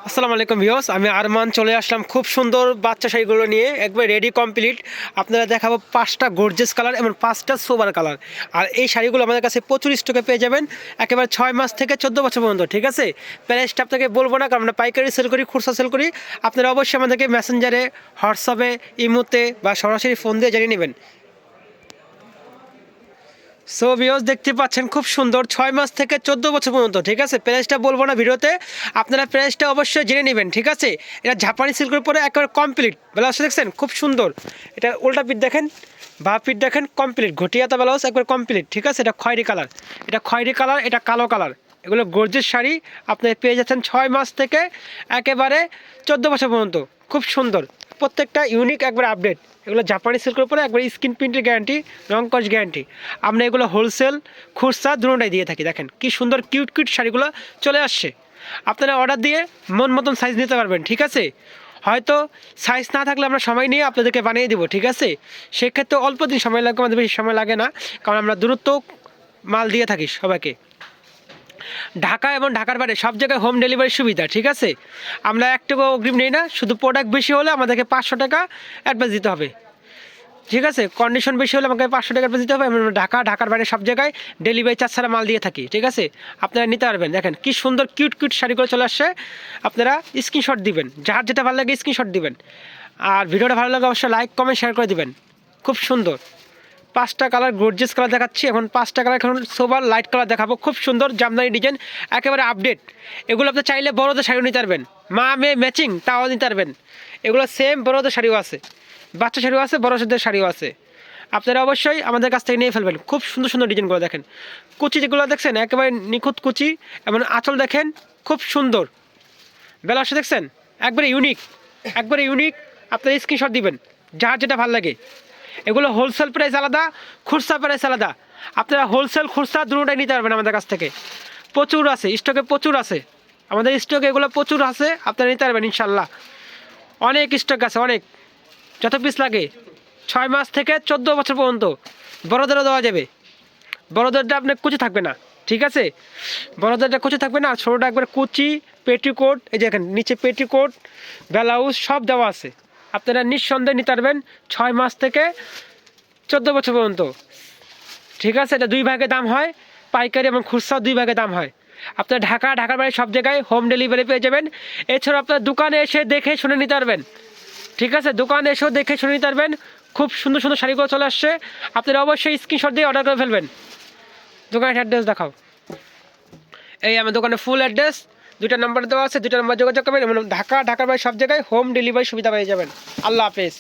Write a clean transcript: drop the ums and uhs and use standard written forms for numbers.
আসসালামু আলাইকুম ভিউয়ার্স, আমি আরমান চলে আসলাম খুব সুন্দর বাচ্চা শাড়িগুলো নিয়ে একবার রেডি কমপ্লিট। আপনারা দেখাবো 5টা গর্জিয়াস কালার এবং 5টা সোবার কালার। আর এই শাড়িগুলো আমাদের কাছে প্রচুর স্টকে পেয়ে যাবেন, একেবারে 6 মাস থেকে 14 বছর পর্যন্ত। ঠিক আছে, প্রাইসটা আপনাকে বলবো না, কারণ আমরা পাইকারি সেল করি, খুচরা সেল করি। আপনারা অবশ্যই আমাদেরকে মেসেঞ্জারে, হোয়াটসঅ্যাপে, ইমোতে বা সরাসরি ফোন দিয়ে জানিয়ে নেবেন। সো ভিউয়ার্স, দেখতে পাচ্ছেন খুব সুন্দর 6 মাস থেকে 14 বছর পর্যন্ত। ঠিক আছে, প্রাইসটা বলবো না ভিডিওতে, আপনারা প্রাইসটা অবশ্যই জেনে নেবেন। ঠিক আছে, এটা জাপানি সিল্কের উপরে একেবারে কমপ্লিট ব্লাউজ দেখছেন, খুব সুন্দর। এটা উল্টা পিঠ দেখেন, বা পিঠ দেখেন, কমপ্লিট ঘটিয়াতা ব্লাউজ একবার কমপ্লিট। ঠিক আছে, এটা খয়েরি কালার, এটা কালো কালার। এগুলো গর্জিয়াস শাড়ি আপনি পেয়ে যাচ্ছেন 6 মাস থেকে একেবারে 14 বছর পর্যন্ত। খুব সুন্দর, প্রত্যেকটা ইউনিক, একবার আপডেট। এগুলো জাপানি সিল্কের উপরে একবার স্কিন প্রিন্টের গ্যারান্টি, রং কস গ্যারান্টি। আমরা এগুলো হোলসেল, খুচরা দুটোটাই দিয়ে থাকি। দেখেন কি সুন্দর কিউট কিউট শাড়িগুলো চলে আসছে। আপনারা অর্ডার দিয়ে মন মতন সাইজ নিতে পারবেন। ঠিক আছে, হয়তো সাইজ না থাকলে আমরা সময় নিয়ে আপনাদেরকে বানিয়ে দেবো। ঠিক আছে, সেক্ষেত্রে অল্প দিন সময় লাগবে, আমাদের বেশি সময় লাগে না, কারণ আমরা দূরত্ব মাল দিয়ে থাকি সবাইকে। ঢাকা এবং ঢাকার বাইরে সব জায়গায় হোম ডেলিভারির সুবিধা। ঠিক আছে, আমরা এক টাকাও অগ্রিম নেই না, শুধু প্রোডাক্ট বেশি হলে আমাদেরকে 500 টাকা অ্যাডভান্স দিতে হবে। ঠিক আছে, কন্ডিশন বেশি হলে আমাকে 500 টাকা অ্যাডভান্স দিতে হবে। আমরা ঢাকার বাইরে সব জায়গায় ডেলিভারি চার্জ ছাড়া মাল দিয়ে থাকি। ঠিক আছে, আপনারা নিতে পারবেন। দেখেন কি সুন্দর কিউট কিউট শাড়িগুলো চলে আসছে। আপনারা স্ক্রিনশট দিবেন, যার যেটা ভালো লাগে স্ক্রিনশট দিবেন। আর ভিডিওটা ভালো লাগে অবশ্যই লাইক কমেন্ট শেয়ার করে দিবেন। খুব সুন্দর 5টা কালার গর্জিয়াস কালার দেখাচ্ছি, এখন 5টা কালার এখন সোবার লাইট কালার দেখাবো। খুব সুন্দর জামদানি ডিজাইন, একেবারে আপডেট। এগুলো আপনি চাইলে বড়দের শাড়িও নিতে পারবেন, মা মেয়ে ম্যাচিং তাও নিতে পারবেন। এগুলো সেম বড়দের শাড়িও আছে, বাচ্চা শাড়িও আছে, বড়দের শাড়িও আছে। আপনারা অবশ্যই আমাদের কাছ থেকে নিয়ে ফেলবেন। খুব সুন্দর সুন্দর ডিজাইনগুলো দেখেন, কুচি যেগুলো দেখছেন একেবারে নিখুঁত কুচি, এবং আঁচল দেখেন খুব সুন্দর। ব্লাউজ দেখছেন একবারে ইউনিক, একবারে ইউনিক। আপনারা স্ক্রিনশট দিবেন, যার যেটা ভালো লাগে। এগুলো হোলসেল প্রাইস আলাদা, খুচরা প্রাইস আলাদা। আপনারা হোলসেল খুচরা দুটোটাই নিতে পারবেন আমাদের কাছ থেকে। প্রচুর আছে স্টকে, প্রচুর আছে আমাদের স্টকে, এগুলো প্রচুর আছে, আপনারা নিতে পারবেন ইনশাল্লাহ। অনেক স্টক আছে, অনেক, যত পিস লাগে। 6 মাস থেকে 14 বছর পর্যন্ত বড়দেরও দেওয়া যাবে। বড়দেরটা আপনার কুচি থাকবে না। ঠিক আছে, বড়দেরটা কুচি থাকবে না, ছোটোটা একবার কুচি, পেটিকোট, এই যে দেখেন নিচে পেটিকোট, ব্লাউজ সব দেওয়া আছে। আপনারা নিঃসন্দেহে নিতে পারবেন 6 মাস থেকে 14 বছর পর্যন্ত। ঠিক আছে, এটা 2 ভাগে দাম হয়, পাইকারি এবং খুচরা 2 ভাগে দাম হয়। আপনার ঢাকার বাইরে সব জায়গায় হোম ডেলিভারি পেয়ে যাবেন। এছাড়াও আপনার দোকানে এসে দেখে শুনে নিতে পারবেন। ঠিক আছে, দোকানে এসেও দেখে শুনে নিতে পারবেন। খুব সুন্দর সুন্দর শাড়িগুলো চলে আসছে, আপনারা অবশ্যই স্ক্রিনশট দিয়ে অর্ডার করে ফেলবেন। দোকানের অ্যাড্রেস দেখাও, এই আমার দোকানের ফুল অ্যাড্রেস, 2টা নাম্বার দেওয়া আছে, 2টা নাম্বার যোগাযোগ করবেন এবং ঢাকার বাইরে সব জায়গায় হোম ডেলিভারি সুবিধা পেয়ে যাবেন। আল্লাহ হাফেজ।